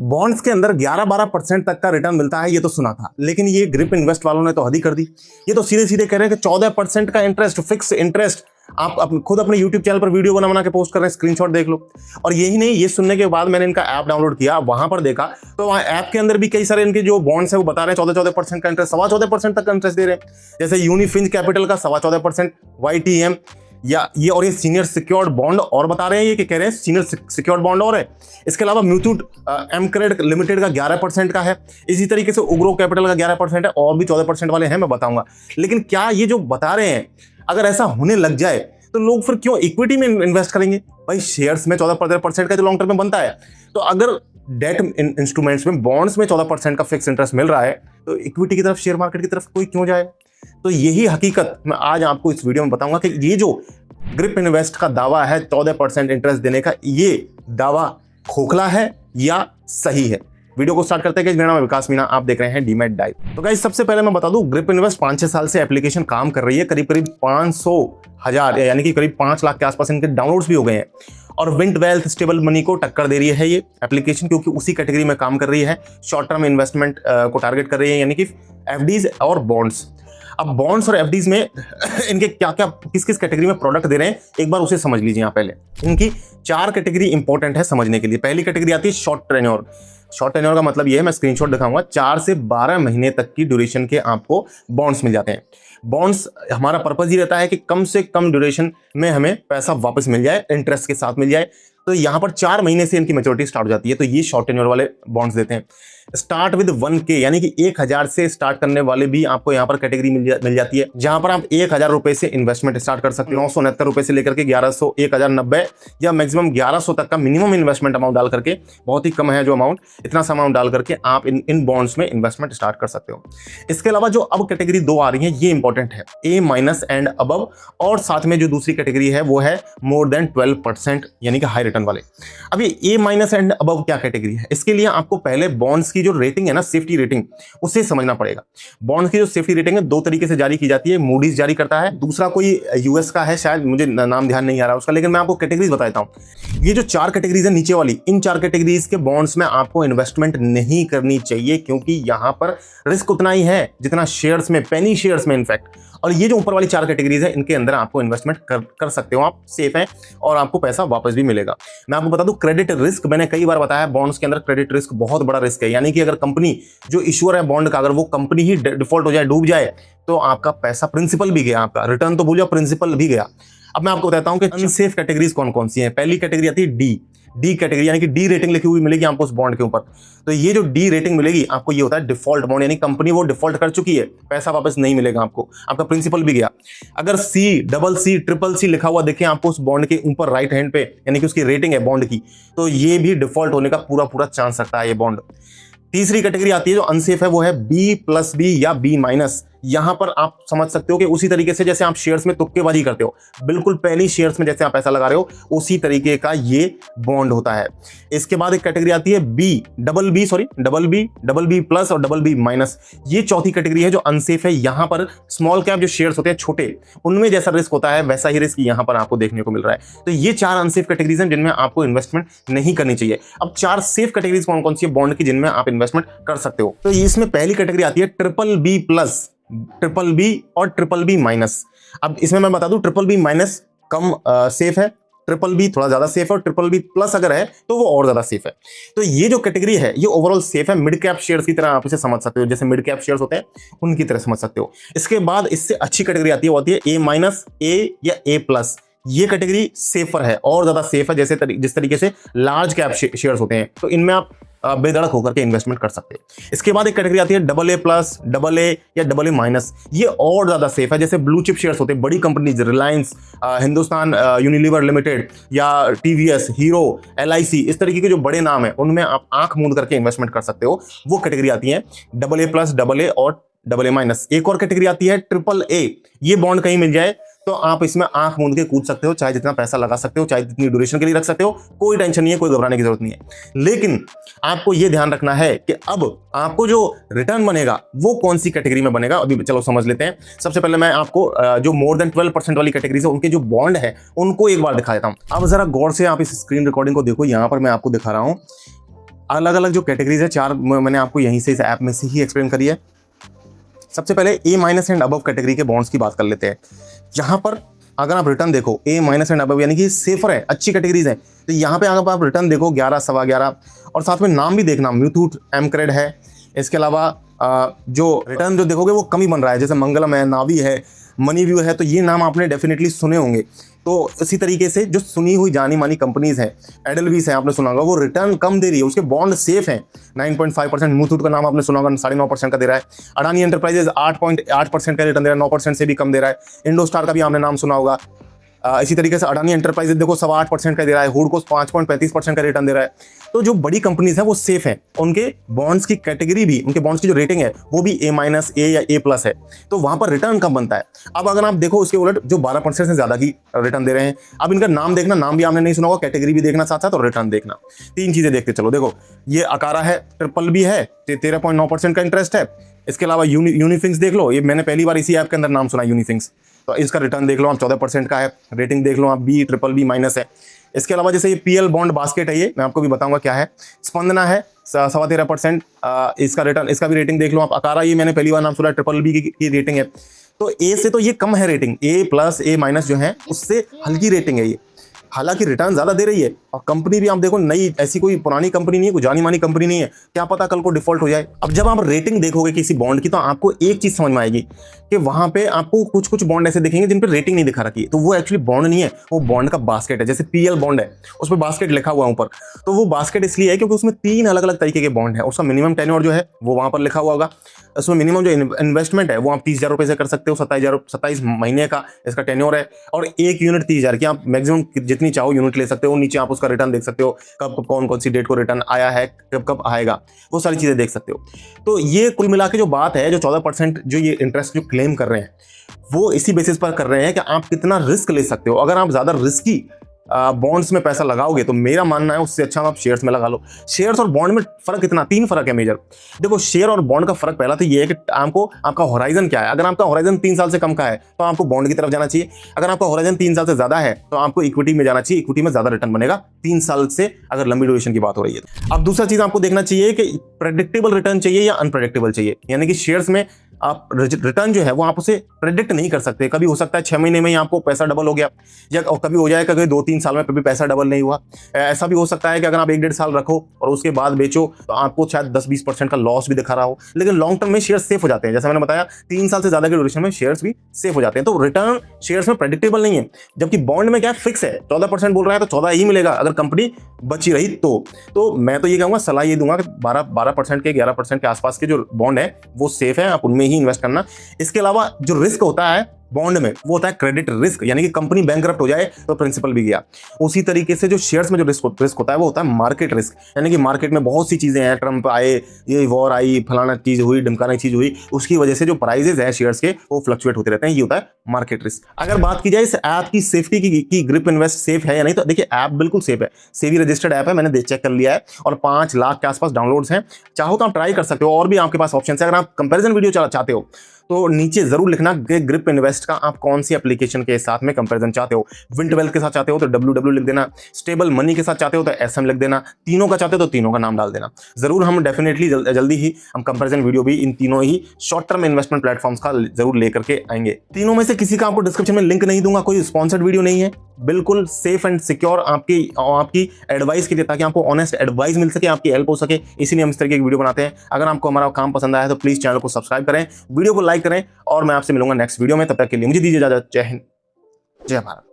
Bonds के अंदर 11-12% तक का रिटर्न मिलता है, ये तो सुना था, लेकिन ये ग्रिप इन्वेस्ट वालों ने तो हद ही कर दी। ये तो सीधे सीधे कह रहे हैं कि 14% का इंटरेस्ट, फिक्स इंटरेस्ट। आप खुद अपने YouTube चैनल पर वीडियो बना के पोस्ट कर रहे हैं, स्क्रीनशॉट देख लो। और यही नहीं, ये सुनने के बाद मैंने इनका ऐप डाउनलोड किया, वहां पर देखा तो वहां ऐप के अंदर भी कई सारे इनके जो बॉन्ड्स है वो बता रहे हैं 14% का इंटरेस्ट, 14.25% तक का इंटरेस्ट दे रहे हैं। जैसे यूनिफिंच कैपिटल का 14.25%, YTM या ये, और ये सीनियर सिक्योर्ड बॉन्ड और बता रहे हैं, ये कि कह रहे हैं सीनियर सिक्योर्ड बॉन्ड और है। इसके अलावा म्यूचुअल एमक्रेड लिमिटेड का 11% का है। इसी तरीके से उग्रो कैपिटल का 11% है, और भी 14% वाले हैं, मैं बताऊंगा। लेकिन क्या ये जो बता रहे हैं, अगर ऐसा होने लग जाए तो लोग फिर क्यों इक्विटी में इन्वेस्ट करेंगे? भाई शेयर्स में 14% का जो लॉन्ग टर्म में बनता है, तो अगर डेट इंस्ट्रूमेंट्स में, बॉन्ड्स में 14% का फिक्स इंटरेस्ट मिल रहा है, तो इक्विटी की तरफ, शेयर मार्केट की तरफ कोई क्यों जाए? तो यही हकीकत मैं आज आपको इस वीडियो में बताऊंगा कि ये जो ग्रिप इन्वेस्ट का दावा है 14% इंटरेस्ट देने का, ये दावा खोखला है या सही है। वीडियो को स्टार्ट करते हैं। मेरा नाम है विकास मीना, आप देख रहे हैं डीमैट डाइव। तो गाइस, सबसे पहले मैं बता दूं, ग्रिप इन्वेस्ट 5-6 साल से एप्लीकेशन काम कर रही है। करीब 500,000 यानी कि करीब 5 लाख के आसपास इनके डाउनलोड्स भी हो गए हैं। और विंट वेल्थ स्टेबल मनी को टक्कर दे रही है ये एप्लीकेशन, क्योंकि उसी कैटेगरी में काम कर रही है। शॉर्ट टर्म इन्वेस्टमेंट को टारगेट कर रही है, यानी कि एफडीज और बॉन्ड्स। अब बॉन्ड्स और एफडीज में इनके क्या क्या, किस किस कैटेगरी में प्रोडक्ट दे रहे हैं, एक बार उसे समझ लीजिए। यहाँ पहले इनकी 4 कैटेगरी इंपॉर्टेंट है समझने के लिए। पहली कैटेगरी आती है शॉर्ट टेन्योर। शॉर्ट टेन्योर का मतलब ये है, मैं स्क्रीनशॉट दिखाऊंगा, 4 से 12 महीने तक की ड्यूरेशन के आपको बॉन्ड्स मिल जाते हैं। बॉन्ड्स, हमारा पर्पज ही रहता है कि कम से कम ड्यूरेशन में हमें पैसा वापस मिल जाए, इंटरेस्ट के साथ मिल जाए। तो यहाँ पर 4 महीने से इनकी मैच्योरिटी स्टार्ट हो जाती है, तो ये शॉर्ट टेन्योर वाले बॉन्ड्स देते हैं। स्टार्ट विद 1K, यानी कि 1000 से स्टार्ट करने वाले भी आपको यहाँ पर कैटेगरी मिल जाती है, जहां पर आप 1000 रुपए से इन्वेस्टमेंट स्टार्ट कर सकते हो। 969 रुपए से लेकर के 1100, 1090 या मैक्सिमम 1100 तक का मिनिमम इन्वेस्टमेंट अमाउंट डाल करके, बहुत ही कम है जो अमाउंट, इतना सा अमाउंट डाल करके आप इन बॉन्ड्स में इन्वेस्टमेंट स्टार्ट कर सकते हो। इसके अलावा जो अब कैटेगरी 2 आ रही है, ये इंपॉर्टेंट है, A- एंड अबव। और साथ में जो दूसरी कैटेगरी है वो है मोर देन 12%, यानी कि हाई रिटर्न वाले। अब ये A- एंड अबव क्या कैटेगरी है? इसके लिए आपको पहले बॉन्ड्स की जो रेटिंग है ना, सेफ्टी रेटिंग, उसे समझना पड़ेगा। बॉन्ड्स की जो सेफ्टी रेटिंग है 2 तरीके से जारी की जाती है। मूडीज जारी करता है, दूसरा कोई यूएस का है, शायद मुझे नाम ध्यान नहीं आ रहा उसका, लेकिन मैं आपको कैटेगरीज बताता हूं। ये जो 4 कैटेगरीज है नीचे वाली, इन 4 कैटेगरीज के बॉन्ड्स में आपको इन्वेस्टमेंट नहीं करनी चाहिए, क्योंकि यहां पर रिस्क उतना ही है जितना शेयर्स में, पेनी शेयर्स में इनफैक्ट। और ये जो ऊपर वाली 4 कैटेगरीज है, इनके अंदर आपको इन्वेस्टमेंट कर सकते हो, आप सेफ हैं और आपको पैसा वापस भी मिलेगा। मैं आपको बता दूं, क्रेडिट रिस्क, मैंने कई बार बताया, बॉन्ड्स के अंदर क्रेडिट रिस्क बहुत बड़ा रिस्क है। यानी कि अगर कंपनी जो इश्यूअर है बॉन्ड का, अगर वो कंपनी ही डिफॉल्ट हो जाए, डूब जाए, तो आपका पैसा, प्रिंसिपल भी गया, आपका रिटर्न तो भूल जाओ, प्रिंसिपल भी गया। अब मैं आपको बताता हूं कि अनसेफ कैटेगरीज कौन कौन सी हैं। पहली कैटेगरी आती है डी कैटेगरी, यानी कि डी रेटिंग लिखी हुई मिलेगी आपको उस बॉन्ड के ऊपर। तो ये जो डी रेटिंग मिलेगी आपको, ये होता है डिफॉल्ट बॉन्ड, यानी कंपनी वो डिफॉल्ट कर चुकी है, पैसा वापस नहीं मिलेगा आपको, आपका प्रिंसिपल भी गया। अगर C, double C, triple C लिखा हुआ देखें आपको उस बॉन्ड के ऊपर राइट हैंड पे, यानी कि उसकी रेटिंग है बॉन्ड की, तो ये भी डिफॉल्ट होने का पूरा चांस रखता है ये बॉन्ड। तीसरी कैटेगरी आती है जो अनसेफ है, वो है B+B या B-। यहां पर आप समझ सकते हो कि उसी तरीके से जैसे आप शेयर्स में तुक्केबाजी करते हो, बिल्कुल पहली शेयर्स में जैसे आप पैसा लगा रहे हो, उसी तरीके का ये बॉन्ड होता है। इसके बाद एक कैटेगरी आती है डबल बी प्लस और BB-। ये चौथी कैटेगरी है जो अनसेफ है। यहां पर स्मॉल कैप जो शेयर्स होते हैं छोटे, उनमें जैसा रिस्क होता है वैसा ही रिस्क यहां पर आपको देखने को मिल रहा है। तो ये 4 अनसेफ कैटेगरीज हैं जिनमें आपको इन्वेस्टमेंट नहीं करनी चाहिए। अब 4 सेफ कैटेगरीज कौन कौन सी है बॉन्ड की, जिनमें आप इन्वेस्टमेंट कर सकते हो? तो इसमें पहली कैटेगरी आती है BBB+, BBB और BBB-। अब इसमें मैं बता दूं, BBB- कम सेफ है, BBB थोड़ा ज्यादा सेफ है, और BBB+ अगर है तो वो और ज्यादा सेफ है। तो ये जो कैटेगरी है ये ओवरऑल सेफ है, मिड कैप शेयर्स की तरह आप इसे समझ सकते हो, जैसे मिड कैप शेयर्स होते हैं उनकी तरह समझ सकते हो। इसके बाद इससे अच्छी कैटेगरी आती है, वो आती है A- या A+। ये कैटेगरी सेफर है, और ज्यादा सेफ है, जिस तरीके से लार्ज कैप शेयर्स होते हैं, तो इनमें आप बेधड़क होकर के इन्वेस्टमेंट कर सकते हैं। इसके बाद एक कैटेगरी आती है AA+, AA या AA-। ये और ज्यादा सेफ है, जैसे ब्लू चिप शेयर्स होते हैं, बड़ी companies, Reliance, Hindustan Unilever limited या TVS, हीरो, LIC, इस तरीके के जो बड़े नाम है उनमें आप आंख मूंद करके इन्वेस्टमेंट कर सकते हो। वो कैटेगरी आती है AA+, AA और AA-। एक और कैटेगरी आती है AAA। ये बॉन्ड कहीं मिल जाए तो आप इसमें आंख मूंद के कूद सकते हो, चाहे जितना पैसा लगा सकते हो, चाहे जितनी ड्यूरेशन के लिए रख सकते हो, कोई टेंशन नहीं है, कोई घबराने की जरूरत नहीं है। लेकिन आपको यह ध्यान रखना है कि अब आपको जो रिटर्न बनेगा वो कौन सी कैटेगरी में बनेगा, अभी चलो समझ लेते हैं। सबसे पहले मैं आपको जो मोर देन 12% वाली कैटेगरी है उनके जो बॉन्ड है उनको एक बार दिखा देता हूं। अब जरा गौर से आप इस स्क्रीन रिकॉर्डिंग को देखो, यहां पर मैं आपको दिखा रहा हूं अलग अलग जो कैटेगरीज है 4 मैंने आपको यहीं से इस ऐप में से ही एक्सप्लेन करी है। सबसे पहले A- एंड अबव कैटेगरी के बॉन्ड्स की बात कर लेते हैं। यहाँ पर अगर आप रिटर्न देखो A- एंड अबव यानी कि सेफर है, अच्छी कैटेगरीज है, तो यहाँ पे अगर आप रिटर्न देखो 11, सवा 11 और साथ में नाम भी देखना, म्यूथूट, एमक्रेड है। इसके अलावा जो रिटर्न जो देखोगे वो कम ही बन रहा है, जैसे मंगलम है, नावी है, मनी व्यू है, तो ये नाम आपने डेफिनेटली सुने होंगे। तो इसी तरीके से जो सुनी हुई जानी मानी कंपनीज हैं, एडलवीस है आपने सुना होगा, वो रिटर्न कम दे रही है, उसके बॉन्ड सेफ हैं 9.5%। मूथूट का नाम आपने सुना होगा 9.5% का दे रहा है। अडानी एंटरप्राइजेज 8.8% का रिटर्न दे रहा है, 9% से भी कम दे रहा है। इंडोस्टार का भी आपने नाम सुना होगा। इसी तरीके से अडानी एंटरप्राइजेज देखो 8.25% का दे रहा है, हुडको 5.35% का रिटर्न दे रहा है। तो जो बड़ी कंपनीज है वो सेफ है, उनके बॉन्ड्स की कैटेगरी भी, उनके बॉन्ड्स की जो रेटिंग है वो भी A- ए या A+ है, तो वहां पर रिटर्न कम बनता है। अब अगर आप देखो उसके उलट जो 12% से ज्यादा की रिटर्न दे रहे हैं, अब इनका नाम देखना, नाम भी आपने नहीं सुना होगा, कैटेगरी भी देखना साथ साथ और रिटर्न देखना, 3 चीजें देखते चलो। देखो ये अकारा है, BBB है, 13.9% का इंटरेस्ट है। इसके अलावा यूनिफिंक्स देख लो, ये मैंने पहली बार इसी ऐप के अंदर नाम सुना, यूनिफिंक्स, तो इसका रिटर्न देख लो आप 14% का है। रेटिंग देख लो आप BBB- है। इसके अलावा जैसे ये PL बॉन्ड बास्केट है, ये मैं आपको भी बताऊंगा क्या है। स्पंदना है 13.25%, इसका रिटर्न, इसका भी रेटिंग देख लो आप। अकारा ये मैंने पहली बार नाम सुना, BBB की रेटिंग है। तो A से तो ये कम है रेटिंग, A+, A- जो है उससे हल्की रेटिंग है ये, हालांकि रिटर्न ज्यादा दे रही है। और कंपनी भी आप देखो नई, ऐसी कोई पुरानी कंपनी नहीं है, कोई जानी मानी कंपनी नहीं है, क्या पता कल को डिफॉल्ट हो जाए। अब जब आप रेटिंग देखोगे किसी बॉन्ड की, तो आपको एक चीज समझ में आएगी कि वहां पे आपको कुछ कुछ बॉन्ड ऐसे दिखेंगे जिन पे रेटिंग नहीं दिखा रखी है, तो वो एक्चुअली बॉन्ड नहीं है, वो बॉन्ड का बास्केट है। जैसे PL बॉन्ड है, उस पर बास्केट लिखा हुआ ऊपर, तो वो बास्केट इसलिए है क्योंकि उसमें 3 अलग अलग तरीके के बॉन्ड है। उसका मिनिमम टेन्योर जो है वो वहां पर लिखा हुआ होगा। उसमें मिनिमम जो इन्वेस्टमेंट है वो आप 30,000 रुपए से कर सकते हो, 27 महीने का इसका टेन्योर है। और 1 यूनिट 30,000 की, आप मैक्सिमम जितनी चाहो यूनिट ले सकते हो। नीचे आप उसका रिटर्न देख सकते हो, कब कौन कौन सी डेट को रिटर्न आया है, कब कब आएगा, वो सारी चीजें देख सकते हो। तो ये कुल मिला के जो बात है, जो 14% जो ये इंटरेस्ट जो क्लेम कर रहे हैं, वो इसी बेसिस पर कर रहे हैं कि आप कितना रिस्क ले सकते हो। अगर आप ज्यादा रिस्की बॉन्ड्स में पैसा लगाओगे तो मेरा मानना है उससे अच्छा आप शेयर्स में लगा लो। शेयर्स और बॉन्ड में फर्क कितना, 3 फर्क है मेजर। देखो शेयर और बॉन्ड का फर्क पहला तो ये है कि आपको, आपका होराइजन क्या है। अगर आपका होराइजन 3 साल से कम का है तो आपको बॉन्ड की तरफ जाना चाहिए। अगर आपका होराइजन 3 साल से ज्यादा है तो आपको इक्विटी में जाना चाहिए, इक्विटी में ज्यादा रिटर्न बनेगा 3 साल से, अगर लंबी ड्यूरेशन की बात हो रही है। अब दूसरा चीज आपको देखना चाहिए कि प्रेडिक्टेबल रिटर्न चाहिए या अनप्रेडिक्टेबल चाहिए। यानी कि शेयर्स में आप रिटर्न जो है वो आप उसे प्रेडिक्ट नहीं कर सकते। कभी हो सकता है 6 महीने में ही आपको पैसा डबल हो गया, या कभी हो जाएगा कि 2-3 साल में कभी पैसा डबल नहीं हुआ। ऐसा भी हो सकता है कि अगर आप 1-1.5 साल रखो और उसके बाद बेचो तो आपको शायद 10-20% का लॉस भी दिखा रहा हो, लेकिन लॉन्ग टर्म में शेयर सेफ हो जाते हैं। जैसा मैंने बताया 3 साल से ज्यादा के ड्यूरेशन में शेयर्स भी सेफ हो जाते हैं। तो रिटर्न शेयर्स में प्रेडिक्टेबल नहीं है, जबकि बॉन्ड में क्या फिक्स है, 14% बोल रहा है तो 14 ही मिलेगा अगर कंपनी बची रही तो मैं तो ये कहूंगा, सलाह ये दूंगा कि 12% के 11% के आसपास के जो बॉन्ड है वो सेफ है, आप उनमें ही इन्वेस्ट करना। इसके अलावा जो रिस्क होता है बॉन्ड में वो होता है क्रेडिट रिस्क, यानी कि कंपनी बैंकरप्ट हो जाए तो प्रिंसिपल भी गया। उसी तरीके से जो शेयर्स में जो रिस्क होता है वो होता है मार्केट रिस्क, यानी कि मार्केट में बहुत सी चीजें हैं, ट्रम्प आए, ये वॉर आई, फलाना चीज हुई, ढिमकाना चीज हुई, उसकी वजह से जो प्राइजेस है शेयर्स के वो फ्लक्चुएट होते रहते हैं, ये होता है मार्केट रिस्क। अगर बात की जाए इस ऐप की सेफ्टी की ग्रिप इन्वेस्ट सेफ है या नहीं, तो देखिए ऐप बिल्कुल सेफ है, सेबी रजिस्टर्ड ऐप है, मैंने चेक कर लिया है और 5 लाख के आसपास डाउनलोड्स हैं। चाहो तो आप ट्राई कर सकते हो, और भी आपके पास ऑप्शन है। अगर आप कंपेरिजन वीडियो चाहते हो तो नीचे जरूर लिखना ग्रिप इन्वेस्ट का आप कौन सी एप्लीकेशन के साथ में कंपैरिजन चाहते हो। विंटवेल के साथ चाहते हो तो WW लिख देना, स्टेबल मनी के साथ चाहते हो तो SM लिख देना, तीनों का चाहते हो तो तीनों का नाम डाल देना। जरूर हम डेफिनेटली जल्दी ही हम कंपैरिजन वीडियो भी इन तीनों ही शॉर्ट टर्म इन्वेस्टमेंट प्लेटफॉर्म्स का जरूर लेकर के आएंगे। तीनों में से किसी का आपको डिस्क्रिप्शन में लिंक नहीं दूंगा, कोई स्पॉन्सर्ड वीडियो नहीं है, बिल्कुल सेफ एंड सिक्योर आपकी एडवाइस के लिए, ताकि आपको ऑनेस्ट एडवाइस मिल सके, आपकी हेल्प हो सके, इसीलिए हम इस तरीके की वीडियो बनाते हैं। अगर आपको हमारा काम पसंद आया तो प्लीज चैनल को सब्सक्राइब करें, वीडियो को लाइक करें, और मैं आपसे मिलूंगा नेक्स्ट वीडियो में। तब तक के लिए मुझे दीजिए इजाजत। जय हिंद, जय भारत।